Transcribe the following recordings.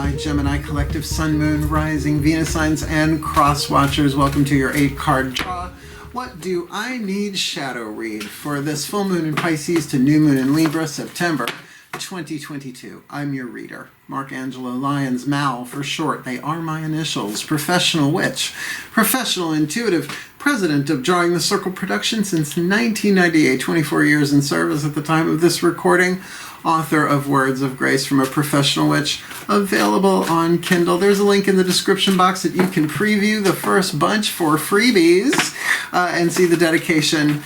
my Gemini collective Sun, Moon, Rising, Venus signs, and cross watchers. Welcome to your 8-card draw. What do I need shadow read for this full moon in Pisces to new moon in Libra, September 2022? I'm your reader. Angelo, Lyons, Mal for short. They are my initials. Professional witch. Professional intuitive. President of Drawing the Circle Production since 1998. 24 years in service at the time of this recording. Author of Words of Grace from a Professional Witch, available on Kindle. There's a link in the description box that you can preview the first bunch for freebies and see the dedication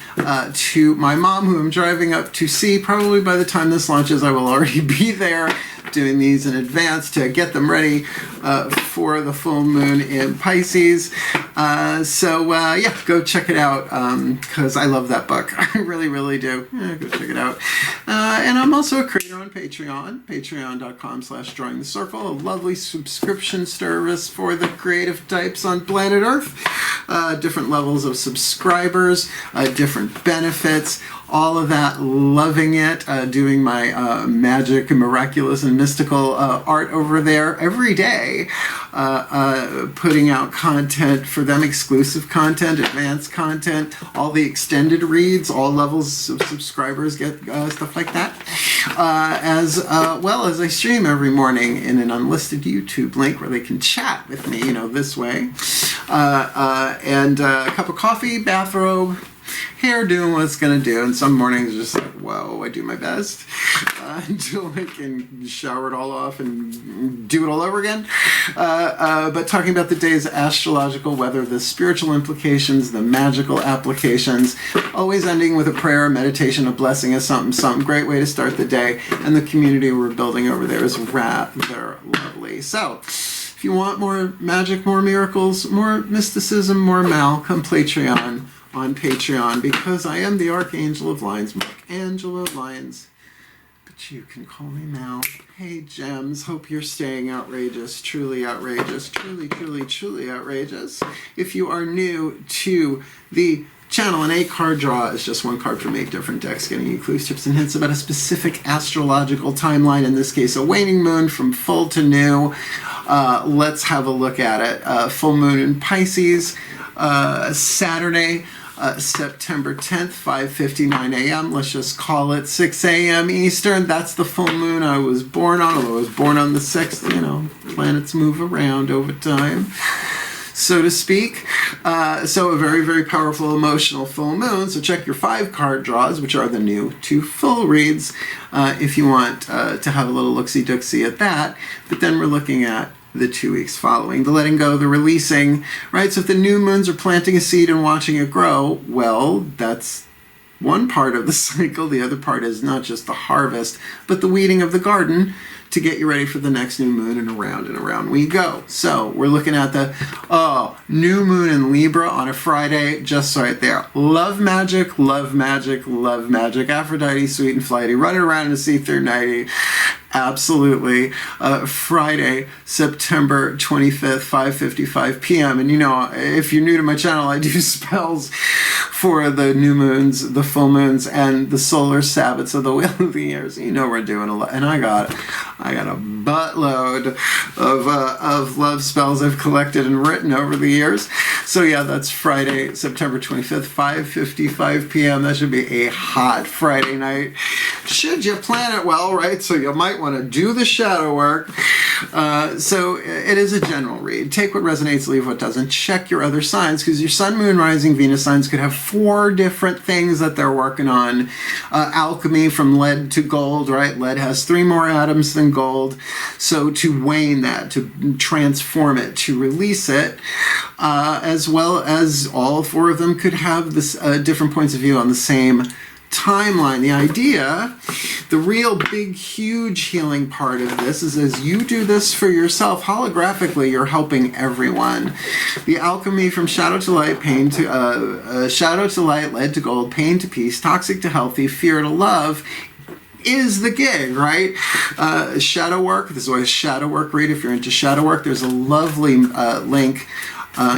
to my mom, who I'm driving up to see. Probably by the time this launches, I will already be there doing these in advance to get them ready for the full moon in Pisces. Yeah, go check it out because I love that book. I really, really do. Yeah, go check it out. And I'm also a creator on Patreon, patreon.com/drawingthecircle, a lovely subscription service for the creative types on planet Earth. Different levels of subscribers, different benefits, all of that, loving it, doing my magic and miraculous and mystical art over there every day, putting out content for them, exclusive content, advanced content, all the extended reads, all levels of subscribers get stuff like that, as well as I stream every morning in an unlisted YouTube link where they can chat with me, this way, and a cup of coffee, bathrobe, hair doing what it's going to do, and some mornings just like, whoa, I do my best until I can shower it all off and do it all over again. But talking about the day's astrological weather, the spiritual implications, the magical applications, always ending with a prayer, a meditation, a blessing, a something. Great way to start the day, and the community we're building over there is rather lovely. So, if you want more magic, more miracles, more mysticism, more Mal, come Patreon. On Patreon, because I am the Archangel of Lyons, Angelo Lyons, but you can call me Mal. Hey gems, hope you're staying outrageous, truly outrageous, truly outrageous. If you are new to the channel, an 8-card draw is just one card from 8 different decks, getting you clues, tips, and hints about a specific astrological timeline, in this case a waning moon from full to new. Let's have a look at it. Full moon in Pisces, Saturday, September 10th, 5:59 a.m. Let's just call it 6 a.m. Eastern. That's the full moon I was born on, although I was born on the 6th. Planets move around over time, so to speak. So a very, very powerful emotional full moon. So check your 5-card draws, which are the new 2 full reads, if you want to have a little look-see-dook-see at that. But then we're looking at the 2 weeks following, the letting go, the releasing, right? So if the new moons are planting a seed and watching it grow, well, that's one part of the cycle. The other part is not just the harvest, but the weeding of the garden to get you ready for the next new moon, and around we go. So we're looking at the new moon in Libra on a Friday, just right there. Love magic, love magic, love magic. Aphrodite, sweet and flighty, running around in a C-390. Absolutely. Friday, September 25th, 5:55 p.m. And if you're new to my channel, I do spells for the new moons, the full moons, and the solar Sabbats of the Wheel of the Years. We're doing a lot. And I got a buttload of love spells I've collected and written over the years. So yeah, that's Friday, September 25th, 5:55 p.m. That should be a hot Friday night. Should you plan it well, right? So you might want to do the shadow work. So it is a general read. Take what resonates, leave what doesn't. Check your other signs, because your Sun, Moon, Rising, Venus signs could have 4 different things that they're working on. Alchemy, from lead to gold, right? Lead has 3 more atoms than gold. So to wane that, to transform it, to release it, as well as all 4 of them could have this different points of view on the same timeline. The idea, the real big, huge healing part of this is as you do this for yourself, holographically, you're helping everyone. The alchemy from shadow to light, pain to shadow to light, lead to gold, pain to peace, toxic to healthy, fear to love, is the gig, right? Shadow work. This is always a shadow work read. If you're into shadow work, there's a lovely link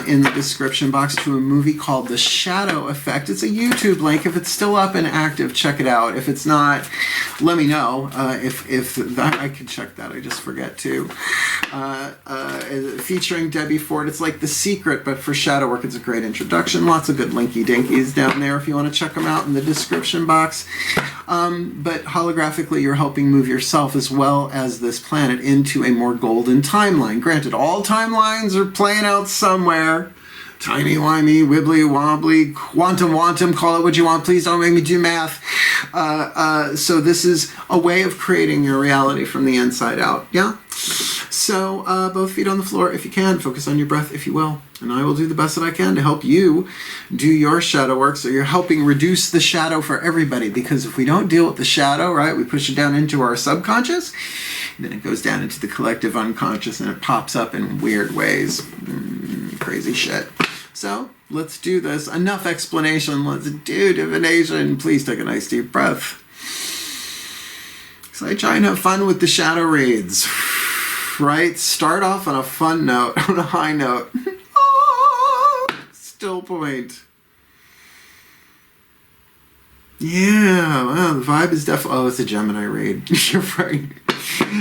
in the description box to a movie called The Shadow Effect. It's a YouTube link. If it's still up and active, check it out. If it's not, let me know. If that, I can check that. I just forget to. Featuring Debbie Ford. It's like The Secret, but for shadow work. It's a great introduction. Lots of good linky dinkies down there if you want to check them out in the description box. But holographically, you're helping move yourself as well as this planet into a more golden timeline. Granted, all timelines are playing out somewhere. Timey-wimey, wibbly-wobbly, quantum, call it what you want. Please don't make me do math. So this is a way of creating your reality from the inside out. Yeah? So both feet on the floor if you can. Focus on your breath if you will. And I will do the best that I can to help you do your shadow work. So you're helping reduce the shadow for everybody. Because if we don't deal with the shadow, right, we push it down into our subconscious. Then it goes down into the collective unconscious and it pops up in weird ways. Crazy shit. So let's do this. Enough explanation. Let's do divination. Please take a nice deep breath. So I try and have fun with the shadow reads. Right? Start off on a fun note, on a high note. Still point. Yeah, well, the vibe is definitely... Oh, it's a Gemini read. You're right.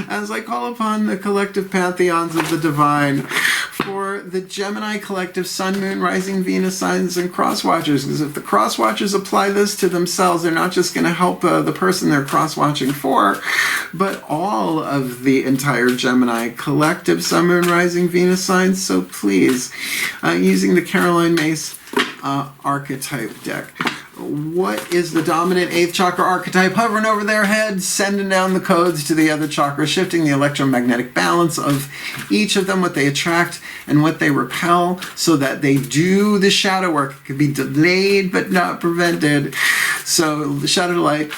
As I call upon the collective pantheons of the divine for the Gemini collective Sun, Moon, Rising, Venus signs and cross-watchers. Because if the cross-watchers apply this to themselves, they're not just going to help the person they're cross-watching for, but all of the entire Gemini collective Sun, Moon, Rising, Venus signs. So please, using the Caroline Myss archetype deck. What is the dominant 8th chakra archetype? Hovering over their head, sending down the codes to the other chakras, shifting the electromagnetic balance of each of them, what they attract and what they repel, so that they do the shadow work. It could be delayed but not prevented. So the shadow to light,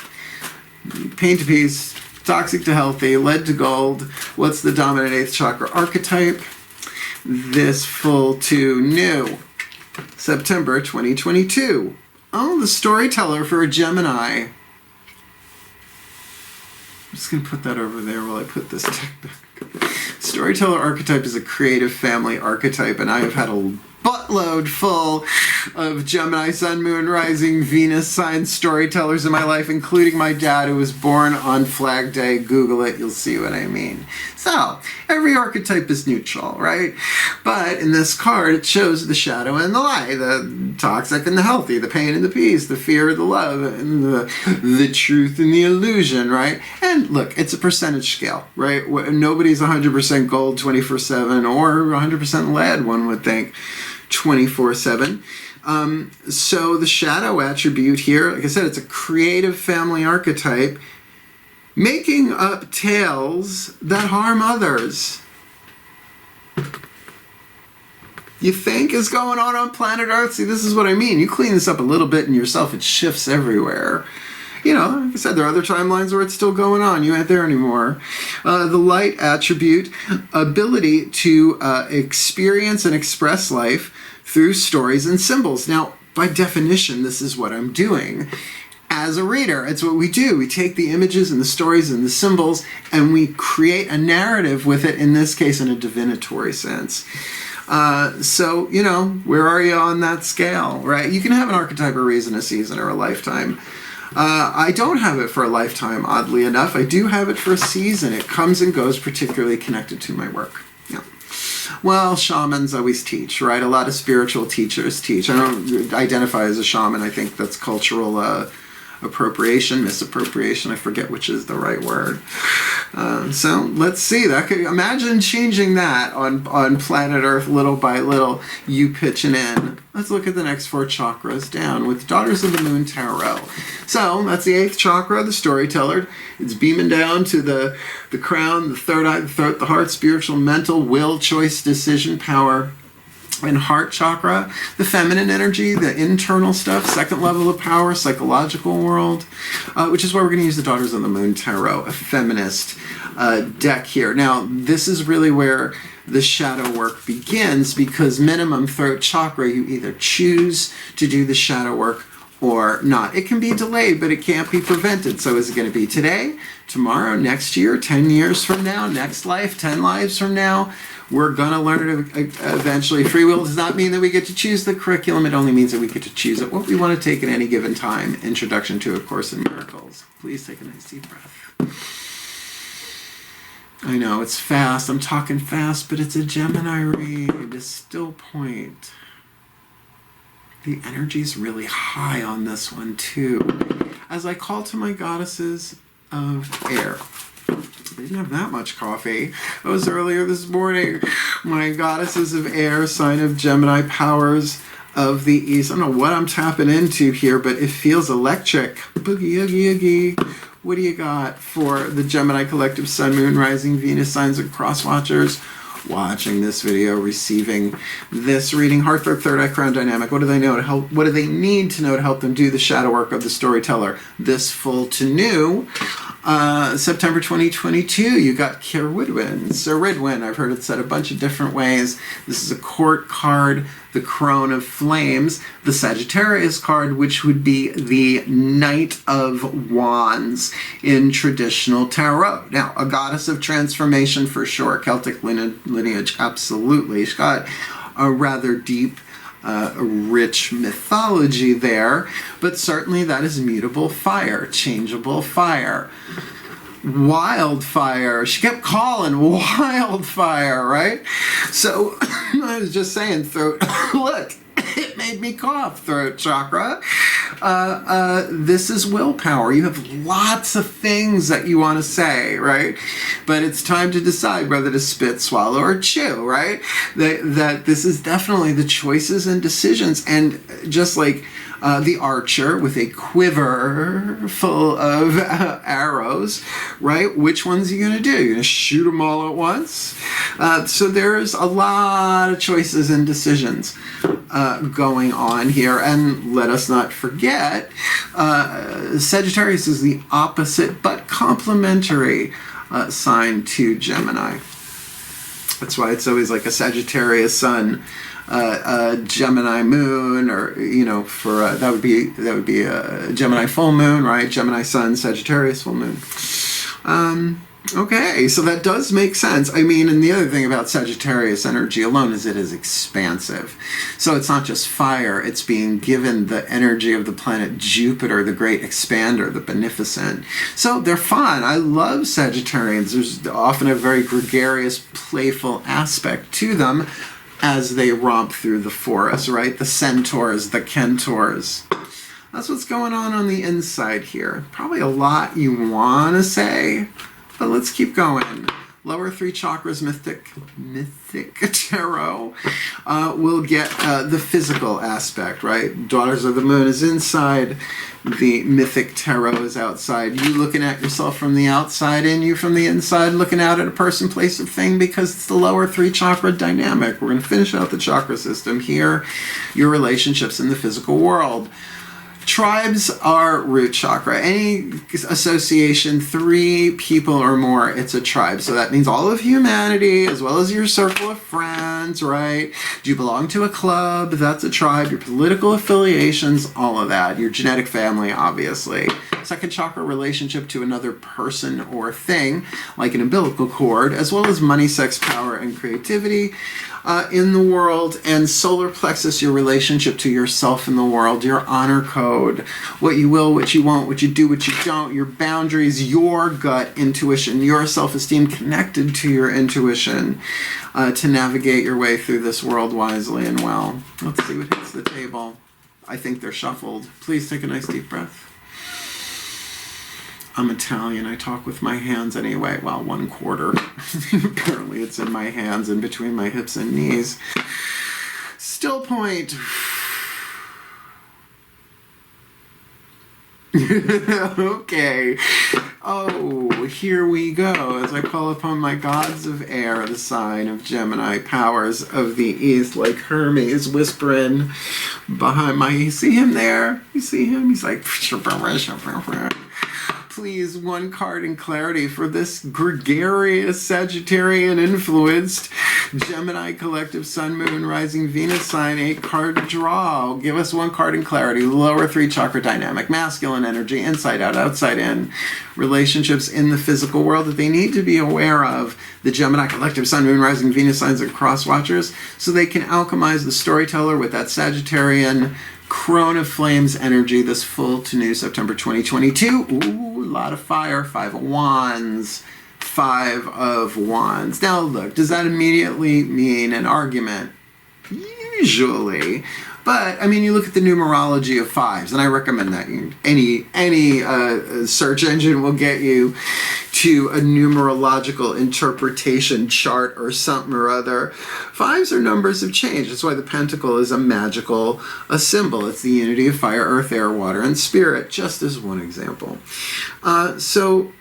pain to peace, toxic to healthy, lead to gold. What's the dominant 8th chakra archetype? This full to new, September 2022. Oh, the Storyteller for a Gemini. I'm just going to put that over there while I put this deck back. Storyteller archetype is a creative family archetype, and I have had a buttload full of Gemini, Sun, Moon, Rising, Venus sign storytellers in my life, including my dad who was born on Flag Day. Google it, you'll see what I mean. So, every archetype is neutral, right? But in this card, it shows the shadow and the light, the toxic and the healthy, the pain and the peace, the fear, the love, and the truth and the illusion, right? And look, it's a percentage scale, right? Nobody's 100% gold 24/7 or 100% lead, one would think, 24/7. So the shadow attribute here, like I said, it's a creative family archetype, making up tales that harm others. You think is going on planet Earth? See, this is what I mean. You clean this up a little bit in yourself, it shifts everywhere. You know, like I said, there are other timelines where it's still going on. You ain't there anymore. The light attribute, ability to experience and express life through stories and symbols. Now, by definition, this is what I'm doing. As a reader, it's what we do. We take the images and the stories and the symbols and we create a narrative with it, in this case, in a divinatory sense. So, you know, where are you on that scale, right? You can have an archetype, a reason, a season, or a lifetime. I don't have it for a lifetime, oddly enough. I do have it for a season. It comes and goes, particularly connected to my work. Yeah. Well, shamans always teach, right? A lot of spiritual teachers teach. I don't identify as a shaman. I think that's cultural appropriation, misappropriation. I forget which is the right word. So let's see. That could, imagine changing that on planet Earth little by little. You pitching in. Let's look at the next 4 chakras down with Daughters of the Moon Tarot. So that's the 8th chakra, the Storyteller. It's beaming down to the crown, the third eye, the throat, the heart, spiritual, mental, will, choice, decision, power. And heart chakra, the feminine energy, the internal stuff, second level of power, psychological world, which is why we're going to use the Daughters of the Moon Tarot, a feminist deck here. Now, this is really where the shadow work begins, because minimum throat chakra, you either choose to do the shadow work or not. It can be delayed, but it can't be prevented. So is it going to be today, tomorrow, next year, 10 years from now, next life, 10 lives from now? We're going to learn it eventually. Free will does not mean that we get to choose the curriculum. It only means that we get to choose it what we want to take at any given time. Introduction to A Course in Miracles. Please take a nice deep breath. I know, it's fast. I'm talking fast, but it's a Gemini read. A still point. The energy's really high on this one, too. As I call to my goddesses of air. I didn't have that much coffee. It was earlier this morning. My goddesses of air, sign of Gemini, powers of the East. I don't know what I'm tapping into here, but it feels electric. Boogie, oogie, oogie. What do you got for the Gemini collective, Sun, Moon, Rising, Venus signs and cross watchers watching this video, receiving this reading? Heart, third eye, crown dynamic. What do they know to help? What do they need to know to help them do the shadow work of the storyteller? This full to new September 2022, you got Ridwin. So Ridwin, I've heard it said a bunch of different ways. This is a court card, the Crone of Flames, the Sagittarius card, which would be the Knight of Wands in traditional tarot. Now, a goddess of transformation for sure. Celtic lineage, absolutely. She's got a rather deep, rich mythology there, but certainly that is mutable fire, changeable fire. Wildfire. She kept calling wildfire, right? So I was just saying, throat, look, it made me cough, throat chakra. This is willpower. You have lots of things that you want to say, right? But it's time to decide whether to spit, swallow, or chew, right? That this is definitely the choices and decisions. And just like the archer with a quiver full of arrows, right? Which ones are you going to do? You're going to shoot them all at once? So there's a lot of choices and decisions going on here. And let us not forget, Sagittarius is the opposite but complementary sign to Gemini. That's why it's always like a Sagittarius Sun, Gemini moon, or for that would be a Gemini full moon, right? Gemini Sun, Sagittarius full moon. Okay, so that does make sense. I mean, and the other thing about Sagittarius energy alone is it is expansive. So it's not just fire, it's being given the energy of the planet Jupiter, the great expander, the beneficent. So they're fun. I love Sagittarians. There's often a very gregarious, playful aspect to them as they romp through the forest, right? The centaurs, the kentors. That's what's going on the inside here. Probably a lot you want to say, but let's keep going. Lower three chakras, mythic tarot, will get the physical aspect, right? Daughters of the Moon is inside. The mythic tarot is outside. You looking at yourself from the outside in, you from the inside looking out at a person, place, or thing, because it's the lower three chakra dynamic. We're going to finish out the chakra system here. Your relationships in the physical world. Tribes are root chakra. Any association, 3 people or more, it's a tribe. So that means all of humanity, as well as your circle of friends, right? Do you belong to a club? That's a tribe. Your political affiliations, all of that. Your genetic family, obviously. Second chakra, relationship to another person or thing, like an umbilical cord, as well as money, sex, power, and creativity in the world. And solar plexus, your relationship to yourself in the world, your honor code, what you will, what you won't, what you do, what you don't, your boundaries, your gut intuition, your self-esteem connected to your intuition to navigate your way through this world wisely and well. Let's see what hits the table. I think they're shuffled. Please take a nice deep breath. I'm Italian. I talk with my hands anyway. Well, 1/4. Apparently it's in my hands and between my hips and knees. Still point. Okay. Oh, here we go. As I call upon my gods of air, the sign of Gemini, powers of the East, like Hermes whispering behind my... You see him there? You see him? He's like... please, one card in clarity for this gregarious Sagittarian influenced Gemini collective Sun, Moon, Rising, Venus sign 8-card draw. Give us one card in clarity. Lower 3 chakra dynamic, masculine energy, inside out, outside in, relationships in the physical world that they need to be aware of. The Gemini collective Sun, Moon, Rising, Venus signs are cross watchers, so they can alchemize the Storyteller with that Sagittarian Corona Flames energy this full to new September 2022. Ooh, a lot of fire. 5 of Wands. 5 of Wands. Now look, does that immediately mean an argument? Usually. But, I mean, you look at the numerology of 5s, and I recommend that. Any search engine will get you to a numerological interpretation chart or something or other. 5s are numbers of change. That's why the pentacle is a symbol. It's the unity of fire, earth, air, water, and spirit, just as one example. So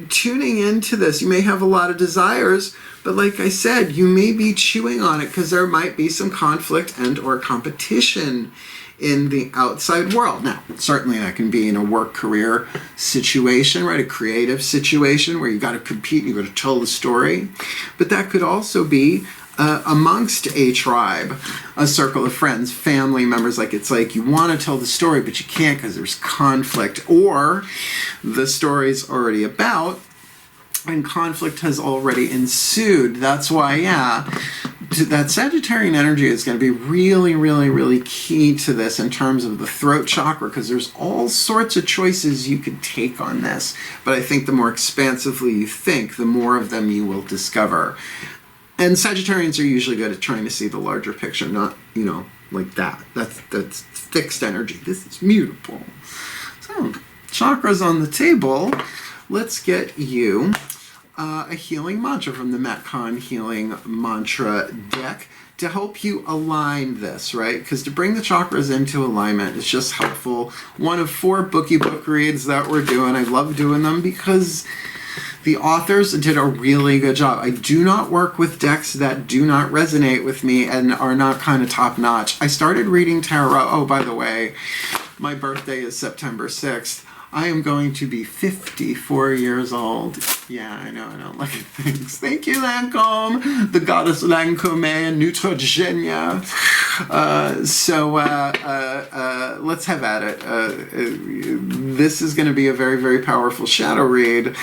tuning into this, you may have a lot of desires, but like I said, you may be chewing on it because there might be some conflict and or competition in the outside world. Now, certainly that can be in a work career situation, right? A creative situation where you got to compete, you got to tell the story. But that could also be amongst a tribe, a circle of friends, family members. Like it's like you want to tell the story, but you can't because there's conflict, or the story's already about and conflict has already ensued. That's why, yeah, that Sagittarian energy is going to be really, really, really key to this in terms of the throat chakra, because there's all sorts of choices you could take on this. But I think the more expansively you think, the more of them you will discover. And Sagittarians are usually good at trying to see the larger picture, not, like that. That's fixed energy. This is mutable. So, chakras on the table. Let's get you a healing mantra from the Matt Kahn Healing Mantra deck to help you align this, right? Because to bring the chakras into alignment is just helpful. One of 4 book reads that we're doing. I love doing them because the authors did a really good job. I do not work with decks that do not resonate with me and are not kind of top-notch. I started reading tarot. Oh, by the way, my birthday is September 6th. I am going to be 54 years old. Yeah, I know, I don't like things. Thank you, Lancome, the goddess Lancome and Neutrogenia. Let's have at it. This is going to be a very, very powerful shadow read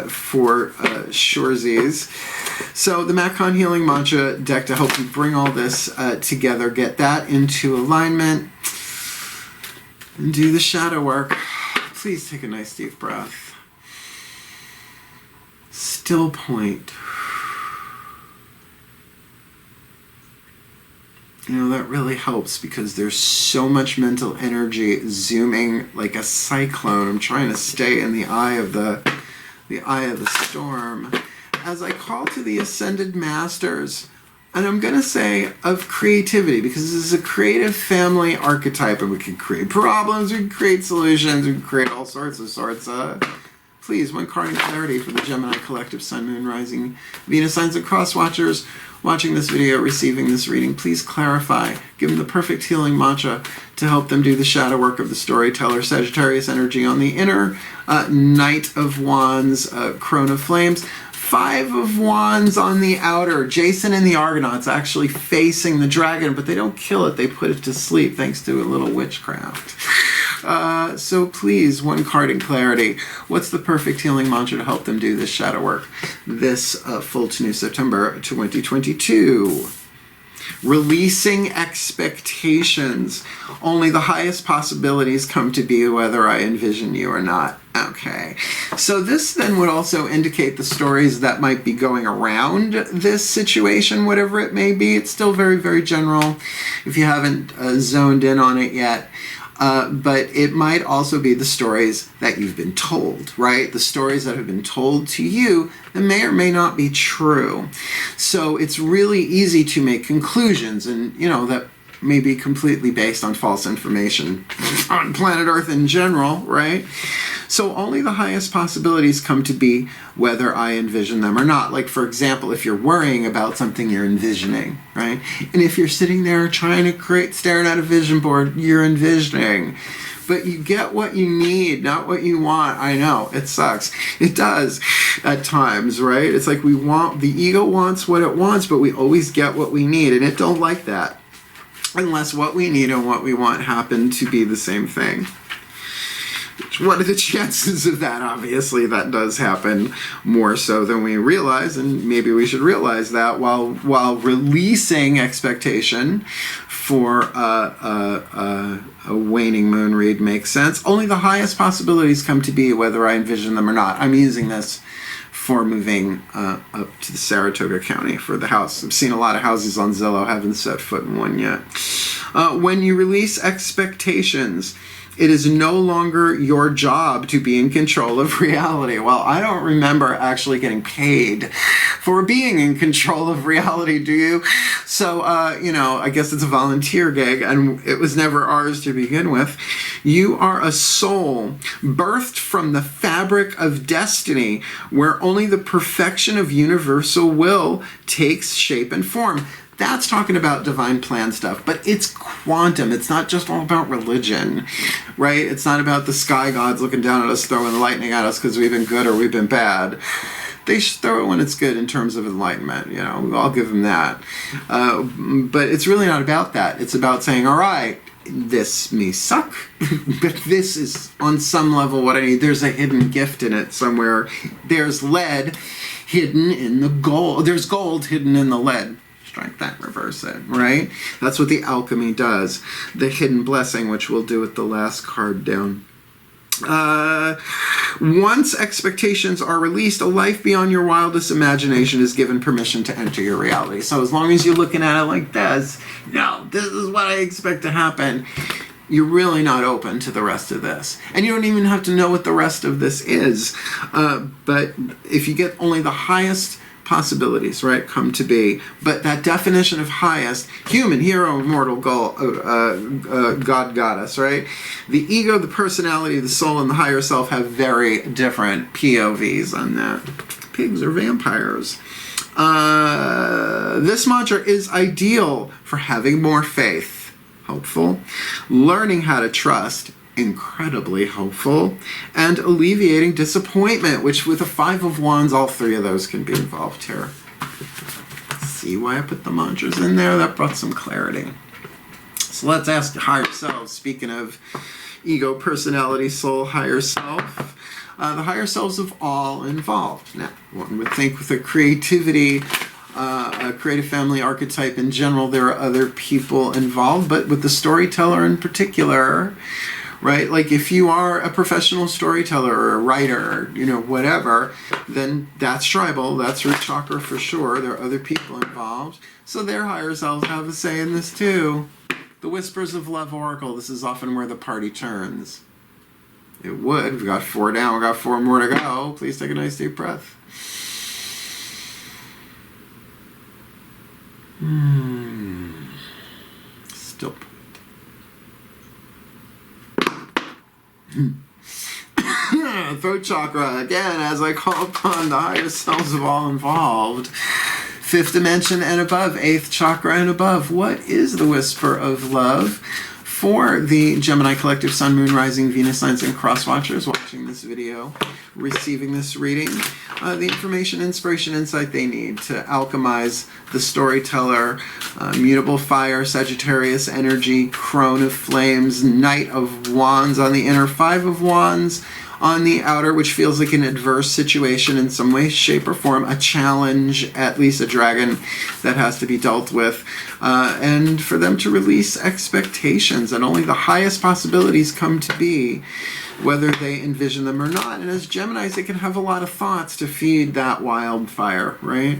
for Shoresies. So the Matt Kahn Healing Mantra deck to help you bring all this together, get that into alignment, and do the shadow work. Please take a nice deep breath. Still point. That really helps because there's so much mental energy zooming like a cyclone. I'm trying to stay in the eye of the storm. As I call to the Ascended Masters, and I'm going to say of creativity, because this is a creative family archetype, and we can create problems, we can create solutions, we can create all sorts. Please, one card in clarity for the Gemini collective Sun, Moon, Rising, Venus signs and cross watchers watching this video, receiving this reading. Please clarify. Give them the perfect healing mantra to help them do the shadow work of the Storyteller. Sagittarius energy on the inner, Knight of Wands, Crown of Flames. 5 of Wands on the outer. Jason and the Argonauts actually facing the dragon, but they don't kill it. They put it to sleep thanks to a little witchcraft. So please, one card in clarity. What's the perfect healing mantra to help them do this shadow work this full to new September 2022? Releasing expectations. Only the highest possibilities come to be whether I envision you or not. Okay. So this then would also indicate the stories that might be going around this situation, whatever it may be. It's still very, very general if you haven't zoned in on it yet. But it might also be the stories that you've been told, right? The stories that have been told to you that may or may not be true. So it's really easy to make conclusions, and that may be completely based on false information on planet Earth in general, right? So only the highest possibilities come to be whether I envision them or not. Like, for example, if you're worrying about something you're envisioning, right? And if you're sitting there trying to staring at a vision board, you're envisioning. but you get what you need, not what you want. I know, it sucks. It does at times, right? It's like the ego wants what it wants, but we always get what we need, and it don't like that. Unless what we need and what we want happen to be the same thing. What are the chances of that? Obviously, that does happen more so than we realize, and maybe we should realize that while releasing expectation for a waning moon read makes sense. Only the highest possibilities come to be, whether I envision them or not. I'm using this for moving up to the Saratoga County for the house. I've seen a lot of houses on Zillow, haven't set foot in one yet. When you release expectations, it is no longer your job to be in control of reality. Well, I don't remember actually getting paid for being in control of reality, do you? So, I guess it's a volunteer gig, and it was never ours to begin with. You are a soul birthed from the fabric of destiny, where only the perfection of universal will takes shape and form. That's talking about divine plan stuff, but it's quantum. It's not just all about religion, right? It's not about the sky gods looking down at us, throwing the lightning at us because we've been good or we've been bad. They should throw it when it's good in terms of enlightenment, I'll give them that. But it's really not about that. It's about saying, all right, this may suck, but this is on some level what I need. There's a hidden gift in it somewhere. There's lead hidden in the gold. There's gold hidden in the lead. Strike that, reverse it, right? That's what the alchemy does. The hidden blessing, which we'll do with the last card down. Once expectations are released, a life beyond your wildest imagination is given permission to enter your reality. So as long as you're looking at it like this, no, this is what I expect to happen, you're really not open to the rest of this. And you don't even have to know what the rest of this is. But if you get only the highest possibilities, right, come to be. But that definition of highest, human, hero, immortal, God, goddess, right? The ego, the personality, the soul, and the higher self have very different POVs on that. Pigs are vampires. This mantra is ideal for having more faith, helpful, learning how to trust, incredibly helpful, and alleviating disappointment, which with a 5 of Wands, all 3 of those can be involved here. See why I put the mantras in there? That brought some clarity. So let's ask higher selves. Speaking of ego, personality, soul, higher self, the higher selves of all involved. Now, one would think with a creativity, a creative family archetype in general, there are other people involved, but with the storyteller in particular, right? Like if you are a professional storyteller or a writer, whatever, then that's tribal, that's root chakra for sure. There are other people involved. So their higher selves have a say in this too. The Whispers of Love Oracle, this is often where the party turns. It would. We've got 4 down, we've got 4 more to go. Please take a nice deep breath. Still put. Throat chakra, again, as I call upon the higher selves of all involved. 5th dimension and above, 8th chakra and above. What is the whisper of love for the Gemini Collective Sun, Moon, Rising, Venus signs, and cross watchers watching this video, receiving this reading? The information, inspiration, insight they need to alchemize the storyteller, mutable fire, Sagittarius energy, crone of flames, knight of wands on the inner, 5 of wands on the outer, which feels like an adverse situation in some way, shape, or form, a challenge, at least a dragon that has to be dealt with, and for them to release expectations, and only the highest possibilities come to be, whether they envision them or not. And as Geminis, they can have a lot of thoughts to feed that wildfire, right?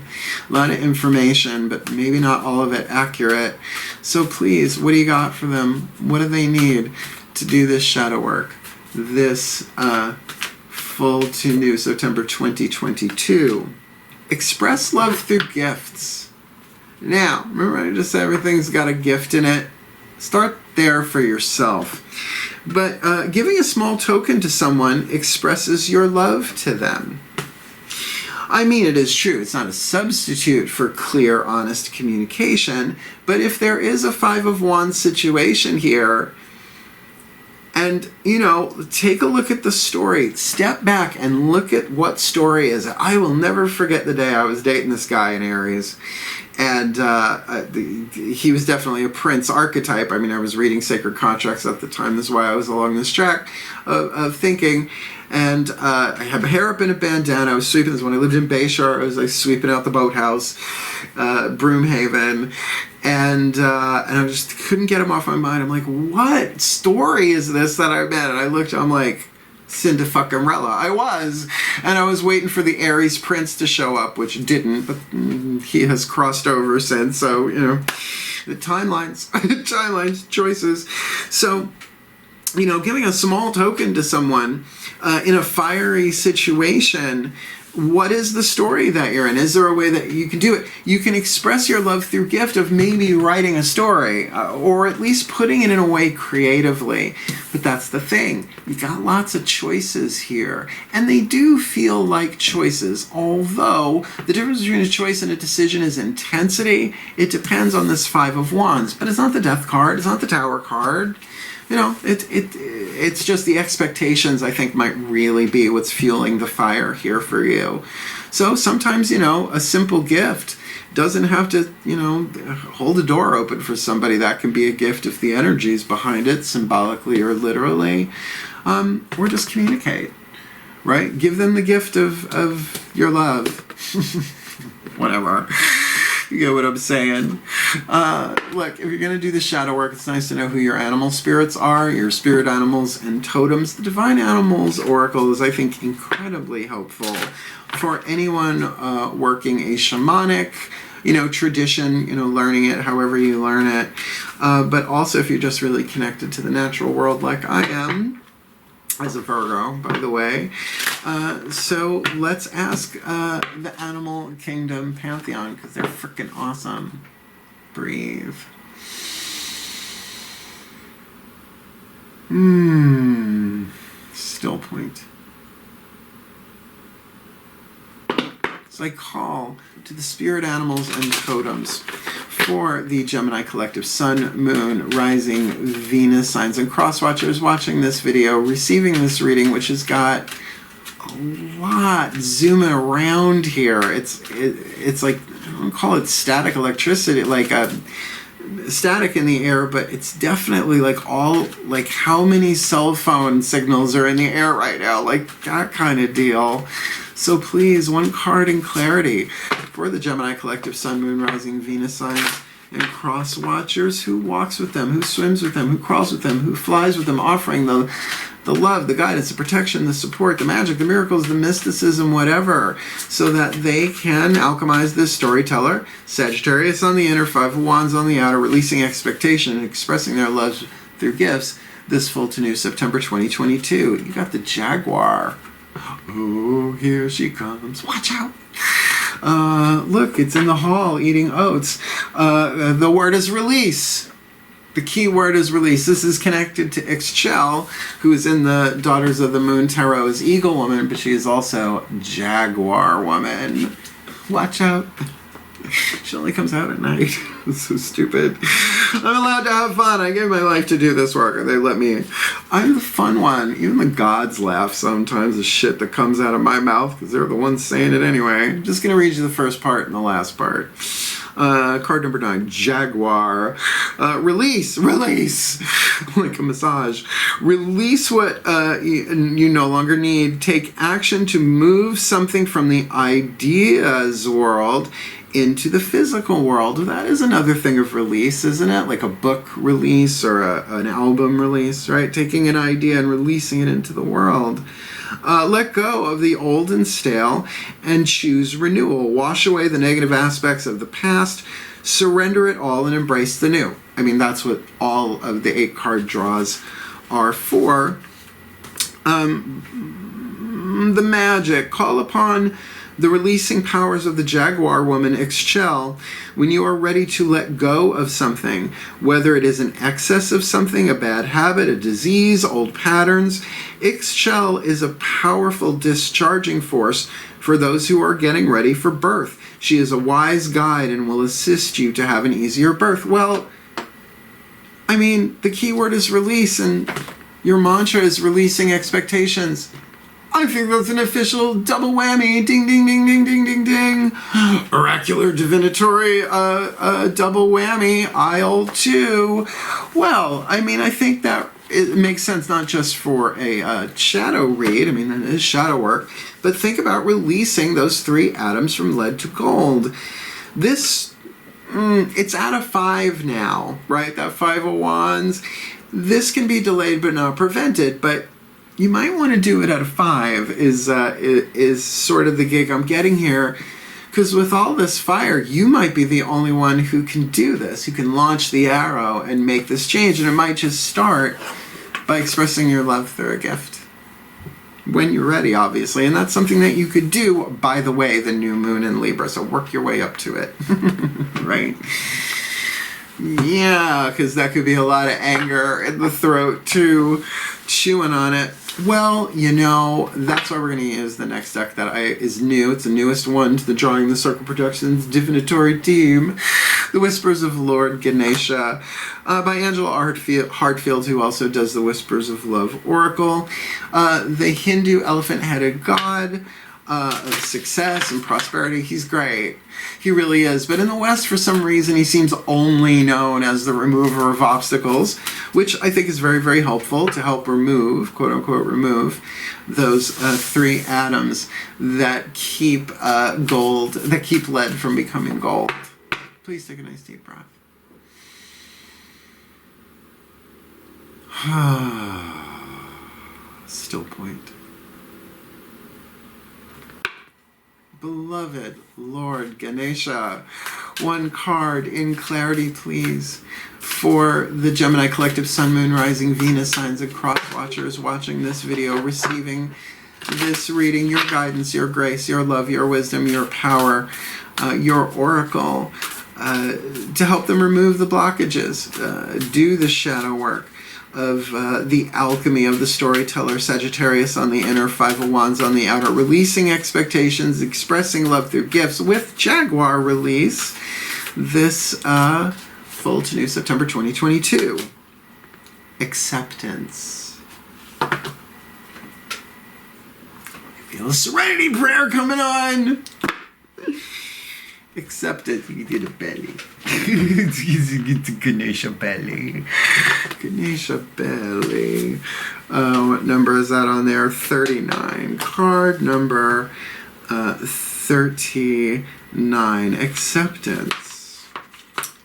A lot of information, but maybe not all of it accurate. So please, what do you got for them? What do they need to do this shadow work? This full to new September 2022. Express love through gifts. Now, remember I just said everything's got a gift in it? Start there for yourself. But giving a small token to someone expresses your love to them. I mean, it is true. It's not a substitute for clear, honest communication. But if there is a 5 of Wands situation here, And, you know, take a look at the story. Step back and look at what story is it. I will never forget the day I was dating this guy in Aries. And he was definitely a prince archetype. I mean, I was reading Sacred Contracts at the time. This is why I was along this track of thinking. And I had my hair up in a bandana. I was sweeping this when I lived in Bayshore. I was like sweeping out the boathouse, Broomhaven. And I just couldn't get him off my mind. I'm like, what story is this that I met? And I looked, I'm like, Cinda fucking-rella. I was. And I was waiting for the Aries Prince to show up, which didn't, but he has crossed over since. So, you know, the timelines, choices. So, you know, giving a small token to someone in a fiery situation, what is the story that you're in? Is there a way that you can do it? You can express your love through gift of maybe writing a story or at least putting it in a way creatively. But that's the thing. You got lots of choices here. And they do feel like choices, although the difference between a choice and a decision is intensity. It depends on this Five of Wands. But it's not the Death card. It's not the Tower card. You know, it's just the expectations, I think, might really be what's fueling the fire here for you. So sometimes, you know, a simple gift doesn't have to, you know, hold a door open for somebody. That can be a gift if the energy is behind it, symbolically or literally. Or just communicate, right? Give them the gift of your love. Whatever. You get what I'm saying? Look, if you're going to do the shadow work, it's nice to know who your animal spirits are, your spirit animals and totems. The Divine Animals Oracle is, I think, incredibly helpful for anyone working a shamanic, you know, tradition, you know, learning it however you learn it. But also if you're just really connected to the natural world like I am, as a Virgo, by the way. So let's ask the Animal Kingdom Pantheon, because they're freaking awesome. Breathe. Still point. So I call to the spirit animals and totems for the Gemini Collective Sun, Moon, Rising, Venus signs, and cross watchers watching this video, receiving this reading, which has got a lot zooming around here. It's like, I don't call it static electricity, like a static in the air, but it's definitely like all, like how many cell phone signals are in the air right now, like that kind of deal. So please, one card in clarity for the Gemini Collective Sun, Moon, Rising, Venus signs and cross watchers. Who walks with them? Who swims with them? Who crawls with them? Who flies with them? Offering the love, the guidance, the protection, the support, the magic, the miracles, the mysticism, whatever, so that they can alchemize this storyteller. Sagittarius on the inner, Five of Wands on the outer, releasing expectation and expressing their love through gifts. This full to new September 2022. You got the Jaguar. Oh, here she comes. Watch out. Look, it's in the hall eating oats. The word is release. The key word is release. This is connected to Ixchel, who is in the Daughters of the Moon Tarot as Eagle Woman, but she is also Jaguar Woman. Watch out. She only comes out at night. It's so stupid. I'm allowed to have fun. I gave my life to do this work, and they let me. I'm the fun one. Even the gods laugh sometimes at shit that comes out of my mouth, because they're the ones saying it anyway. I'm just going to read you the first part and the last part. Card number 9, Jaguar. Release. Like a massage. Release what you no longer need. Take action to move something from the ideas world into the physical world. That is another thing of release, isn't it? Like a book release or an album release, right? Taking an idea and releasing it into the world. Let go of the old and stale and choose renewal. Wash away the negative aspects of the past, surrender it all, and embrace the new. I mean, that's what all of the 8 card draws are for. The magic. Call upon the releasing powers of the Jaguar Woman, Ixchel, when you are ready to let go of something, whether it is an excess of something, a bad habit, a disease, old patterns. Ixchel is a powerful discharging force for those who are getting ready for birth. She is a wise guide and will assist you to have an easier birth. Well, I mean, the key word is release, and Your mantra is releasing expectations. I think that's an official double whammy. Ding, ding, ding, ding, ding, ding, ding. Oracular divinatory double whammy, aisle 2. Well, I mean, I think that it makes sense not just for a shadow read. I mean, that is shadow work. But think about releasing those 3 atoms from lead to gold. This, it's at a 5 now, right? That 5 of Wands. This can be delayed but not prevented, but you might want to do it at a 5 is sort of the gig I'm getting here. Because with all this fire, you might be the only one who can do this, who can launch the arrow and make this change. And it might just start by expressing your love through a gift. When you're ready, obviously. And that's something that you could do, by the way, the new moon in Libra. So work your way up to it. Right? Yeah, because that could be a lot of anger in the throat, too. Chewing on it. Well, you know, that's why we're going to use the next deck that is new. It's the newest one to the Drawing the Circle Productions divinatory team. The Whispers of Lord Ganesha by Angelo Hartfield, who also does the Whispers of Love Oracle. The Hindu elephant-headed god of success and prosperity. He's great. He really is. But in the West, for some reason, he seems only known as the remover of obstacles, which I think is very, very helpful to help remove, quote-unquote, remove those 3 atoms that keep that keep lead from becoming gold. Please take a nice deep breath. Still point. Beloved Lord Ganesha, 1 card in clarity, please, for the Gemini Collective Sun, Moon, Rising, Venus signs and cross watchers watching this video, receiving this reading, your guidance, your grace, your love, your wisdom, your power, your oracle, to help them remove the blockages, do the shadow work of the alchemy of the storyteller, Sagittarius on the inner, 5 of Wands on the outer, releasing expectations, expressing love through gifts with Jaguar release this full to new September 2022. Acceptance. Feel a serenity prayer coming on. Acceptance. You did a belly. It's Ganesha belly. Ganesha belly. What number is that on there? 39. Card number 39. Acceptance.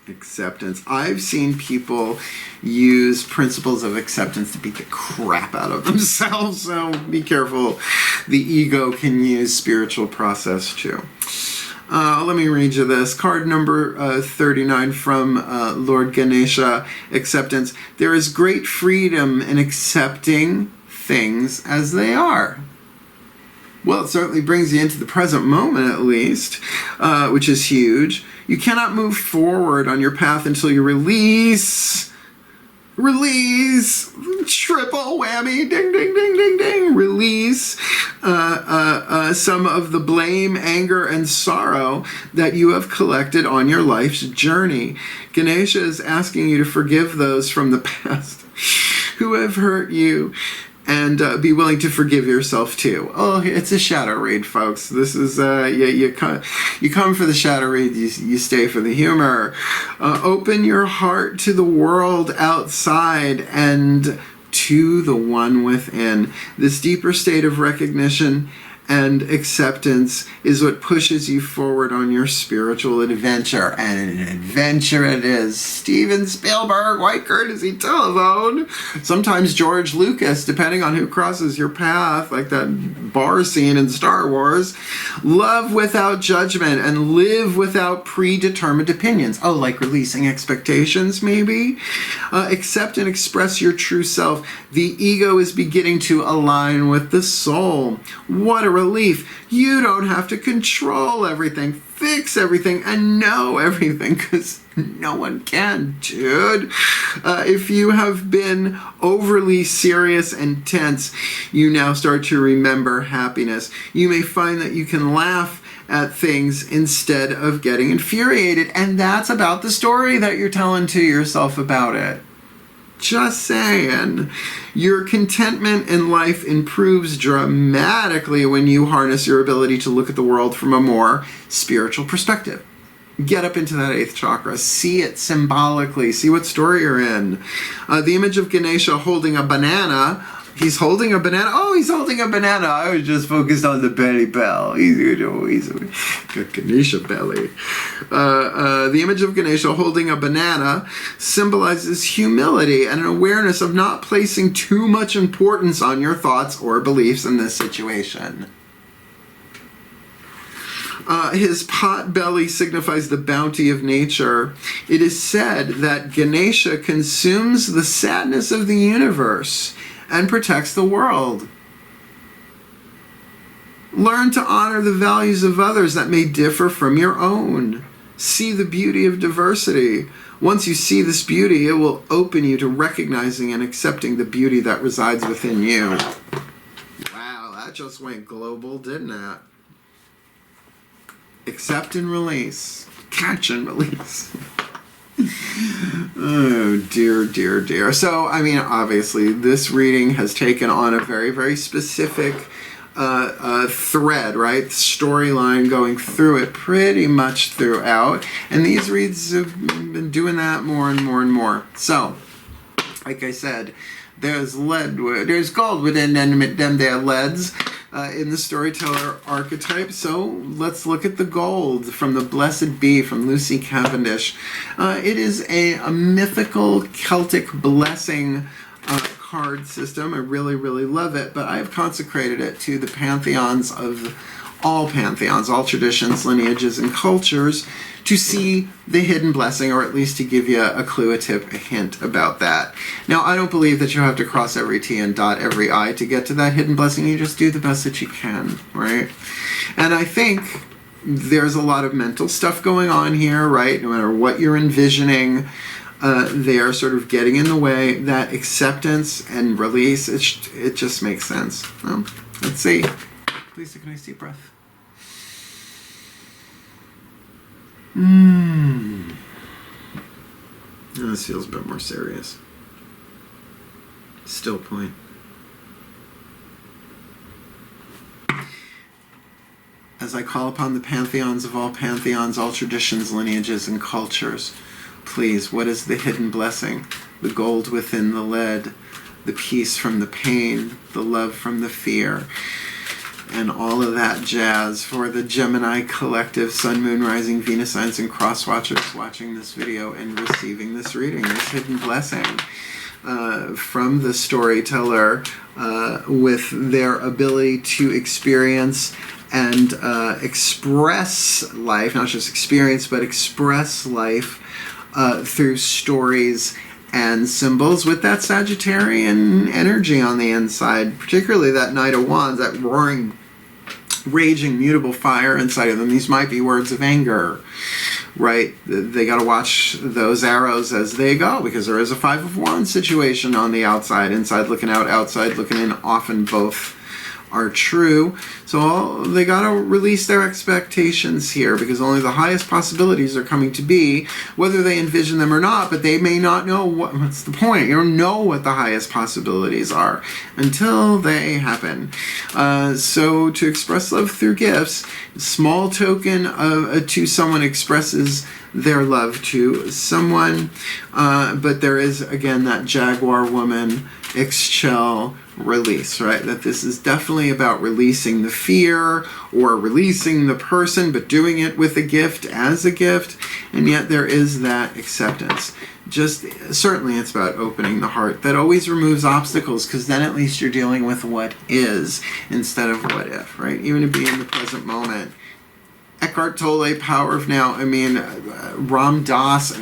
Acceptance. I've seen people use principles of acceptance to beat the crap out of themselves, so be careful. The ego can use spiritual process too. Let me read you this. Card number 39 from Lord Ganesha, Acceptance. There is great freedom in accepting things as they are. Well, it certainly brings you into the present moment, at least, which is huge. You cannot move forward on your path until you release, triple whammy, ding, ding, ding, ding, ding, release some of the blame, anger, and sorrow that you have collected on your life's journey. Ganesha is asking you to forgive those from the past who have hurt you, and be willing to forgive yourself too. Oh, it's a shadow read, folks. This is you come for the shadow read, you stay for the humor. Open your heart to the world outside and to the one within. This deeper state of recognition and acceptance is what pushes you forward on your spiritual adventure. And an adventure it is. Steven Spielberg, white courtesy telephone. Sometimes George Lucas, depending on who crosses your path, like that bar scene in Star Wars. Love without judgment and live without predetermined opinions. Oh, like releasing expectations, maybe? Accept and express your true self. The ego is beginning to align with the soul. What a relief. You don't have to control everything, fix everything, and know everything, because no one can, dude. If you have been overly serious and tense, you now start to remember happiness. You may find that you can laugh at things instead of getting infuriated, and that's about the story that you're telling to yourself about it. Just saying. Your contentment in life improves dramatically when you harness your ability to look at the world from a more spiritual perspective. Get up into that 8th chakra. See it symbolically. See what story you're in. The image of Ganesha holding a banana. He's holding a banana. Oh, he's holding a banana. I was just focused on the belly bell. He's got Ganesha belly. The image of Ganesha holding a banana symbolizes humility and an awareness of not placing too much importance on your thoughts or beliefs in this situation. His pot belly signifies the bounty of nature. It is said that Ganesha consumes the sadness of the universe and protects the world. Learn to honor the values of others that may differ from your own. See the beauty of diversity. Once you see this beauty, it will open you to recognizing and accepting the beauty that resides within you. Wow, that just went global, didn't it? Accept and release. Catch and release. Oh, dear, dear, dear. So, I mean, obviously, this reading has taken on a very, very specific thread, right? Storyline going through it pretty much throughout. And these reads have been doing that more and more and more. So, like I said, there's gold within them there leads. In the storyteller archetype. So let's look at the gold from the Blessed Bee from Lucy Cavendish. It is a mythical Celtic blessing card system. I really, really love it, but I've consecrated it to the pantheons, all traditions, lineages, and cultures to see the hidden blessing, or at least to give you a clue, a tip, a hint about that. Now, I don't believe that you have to cross every T and dot every I to get to that hidden blessing. You just do the best that you can, right? And I think there's a lot of mental stuff going on here, right? No matter what you're envisioning, they're sort of getting in the way. That acceptance and release, it just makes sense. Well, let's see. Please take a nice deep breath. This feels a bit more serious. Still point. As I call upon the pantheons of all pantheons, all traditions, lineages, and cultures, please, what is the hidden blessing? The gold within the lead, the peace from the pain, the love from the fear, and all of that jazz for the Gemini collective, Sun, Moon, Rising, Venus signs, and cross watchers watching this video and receiving this reading, this hidden blessing from the storyteller with their ability to experience and express life, not just experience, but express life through stories and symbols with that Sagittarian energy on the inside, particularly that Knight of Wands, that roaring, raging, mutable fire inside of them. These might be words of anger, right? They got to watch those arrows as they go, because there is a Five of Wands situation on the outside, inside looking out, outside looking in. Often both are true. So they got to release their expectations here, because only the highest possibilities are coming to be, whether they envision them or not. But they may not know what's the point. You don't know what the highest possibilities are until they happen. So to express love through gifts, small token to someone expresses their love to someone, but there is again that Jaguar woman, Ixchel, release, right? That this is definitely about releasing the fear or releasing the person, but doing it with a gift, as a gift, and yet there is that acceptance. Just certainly it's about opening the heart. That always removes obstacles, because then at least you're dealing with what is instead of what if, right? Even to be in the present moment. Eckhart Tolle, Power of Now. I mean, Ram Dass,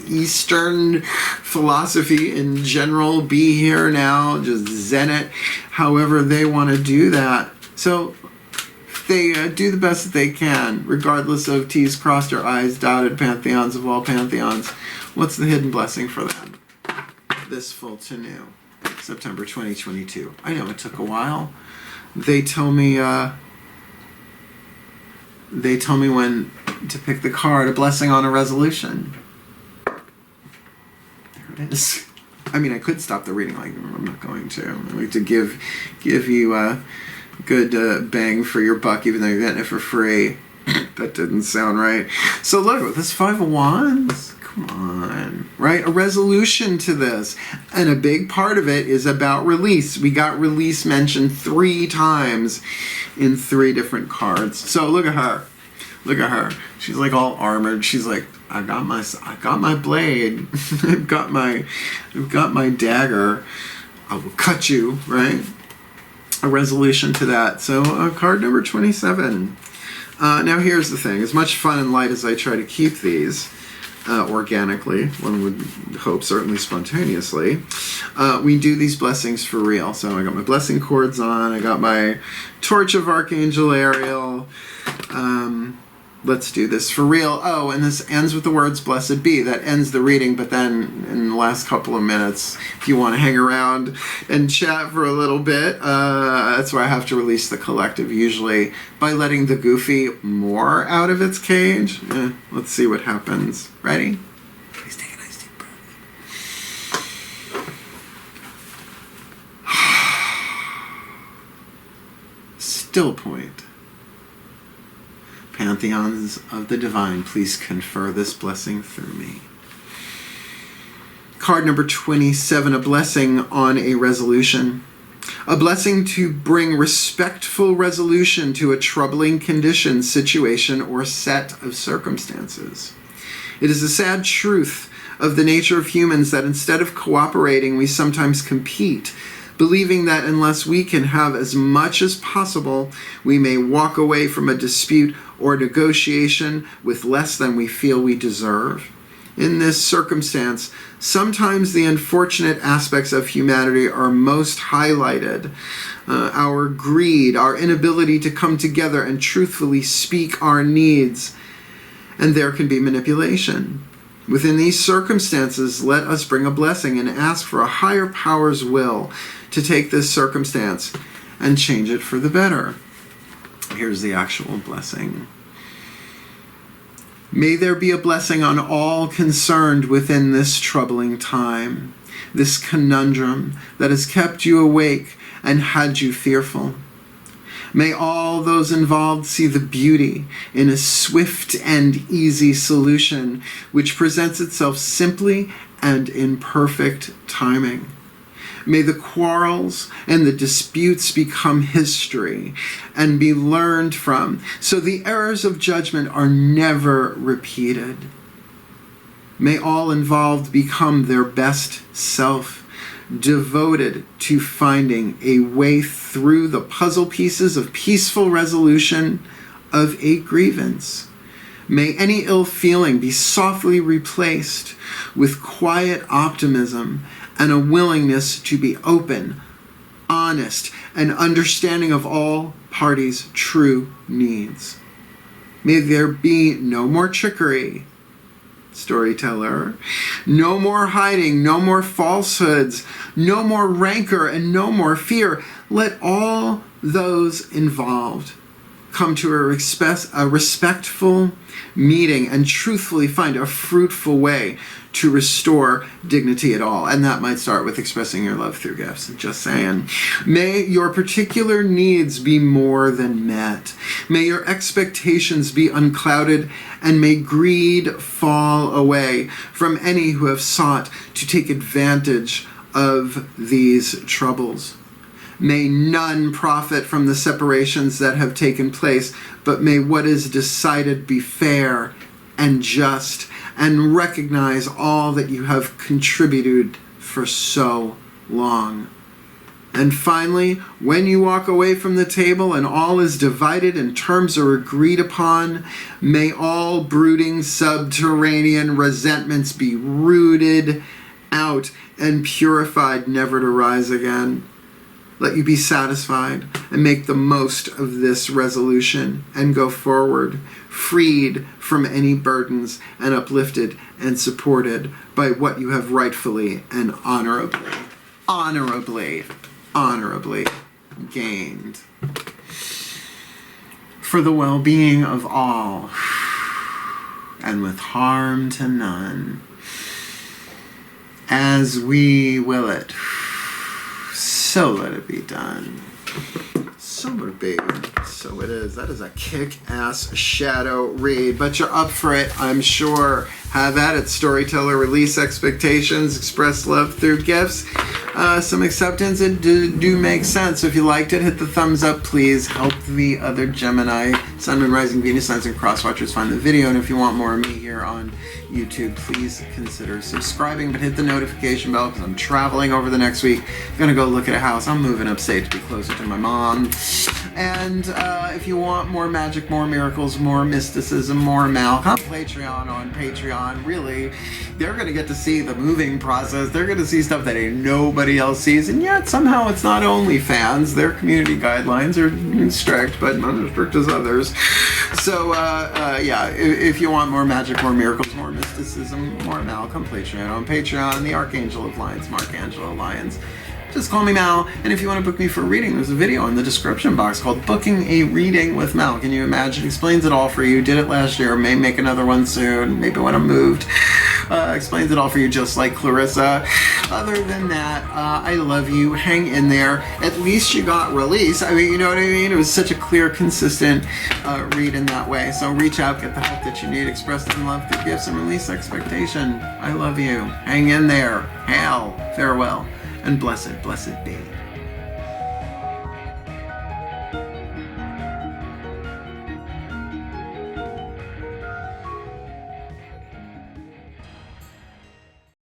Eastern philosophy in general, be here now, just zen it, however they want to do that. So they do the best that they can, regardless of T's crossed or I's dotted, pantheons of all pantheons. What's the hidden blessing for them? This full to new, September 2022. I know it took a while. They tell me when to pick the card, a blessing on a resolution. There it is. I mean, I could stop the reading, like, I'm not going to. I like to give you a good bang for your buck, even though you're getting it for free. That didn't sound right. So look, with this Five of Wands, come on, right? A resolution to this. And a big part of it is about release. We got release mentioned 3 times in 3 different cards. So look at her. Look at her. She's like all armored. She's like, I got my blade. I've got my dagger. I will cut you, right? A resolution to that. So card number 27. Now here's the thing. As much fun and light as I try to keep these organically, one would hope certainly spontaneously, we do these blessings for real. So I got my blessing cords on. I got my Torch of Archangel Ariel. Let's do this for real. Oh, and this ends with the words blessed be. That ends the reading, but then in the last couple of minutes, if you want to hang around and chat for a little bit, that's where I have to release the collective, usually by letting the goofy more out of its cage. Let's see what happens. Ready? Please take a nice deep breath. Still point. Pantheons of the divine, please confer this blessing through me. Card number 27, a blessing on a resolution. A blessing to bring respectful resolution to a troubling condition, situation, or set of circumstances. It is a sad truth of the nature of humans that instead of cooperating, we sometimes compete, believing that unless we can have as much as possible, we may walk away from a dispute or negotiation with less than we feel we deserve. In this circumstance, sometimes the unfortunate aspects of humanity are most highlighted. Our greed, our inability to come together and truthfully speak our needs, and there can be manipulation. Within these circumstances, let us bring a blessing and ask for a higher power's will to take this circumstance and change it for the better. Here's the actual blessing. May there be a blessing on all concerned within this troubling time, this conundrum that has kept you awake and had you fearful. May all those involved see the beauty in a swift and easy solution which presents itself simply and in perfect timing. May the quarrels and the disputes become history and be learned from, so the errors of judgment are never repeated. May all involved become their best self, devoted to finding a way through the puzzle pieces of peaceful resolution of a grievance. May any ill feeling be softly replaced with quiet optimism and a willingness to be open, honest, and understanding of all parties' true needs. May there be no more trickery, Storyteller, no more hiding, no more falsehoods, no more rancor, and no more fear. Let all those involved come to a respectful meeting and truthfully find a fruitful way to restore dignity at all. And that might start with expressing your love through gifts. Just saying. May your particular needs be more than met. May your expectations be unclouded, and may greed fall away from any who have sought to take advantage of these troubles. May none profit from the separations that have taken place, but may what is decided be fair and just, and recognize all that you have contributed for so long. And finally, when you walk away from the table and all is divided and terms are agreed upon, may all brooding subterranean resentments be rooted out and purified, never to rise again. Let you be satisfied and make the most of this resolution and go forward, freed from any burdens and uplifted and supported by what you have rightfully and honorably gained. For the well-being of all and with harm to none. as we will it. So let it be done. So let it be. So it is. That is a kick-ass shadow read, but you're up for it, I'm sure. Have at it, Storyteller. Release expectations, express love through gifts. Some acceptance, and do make sense. So if you liked it, hit the thumbs up, please. Help the other Gemini, Sun, Moon, Rising, Venus signs, and cross watchers find the video. And if you want more of me here on YouTube, please consider subscribing, but hit the notification bell because I'm traveling over the next week. I'm gonna go look at a house. I'm moving upstate to be closer to my mom. And if you want more magic, more miracles, more mysticism, more Mal, come Patreon on Patreon. Really, they're gonna get to see the moving process. They're gonna see stuff that ain't nobody else sees, and yet somehow it's not OnlyFans. Their community guidelines are strict, but not as strict as others. So yeah, if you want more magic, more miracles, more mysticism, more Mal, come Patreon on Patreon. The Archangel of Lyons, Angelo Lyons. Just call me Mal, and if you want to book me for a reading, there's a video in the description box called Booking a Reading with Mal. Can you imagine? Explains it all for you. Did it last year, may make another one soon, maybe when I'm moved. Explains it all for you, just like Clarissa. Other than that, I love you. Hang in there. At least you got release. I mean, you know what I mean? It was such a clear, consistent read in that way. So reach out, get the help that you need, express some love through gifts, and release expectation. I love you. Hang in there. Hail, farewell, and blessed, blessed be.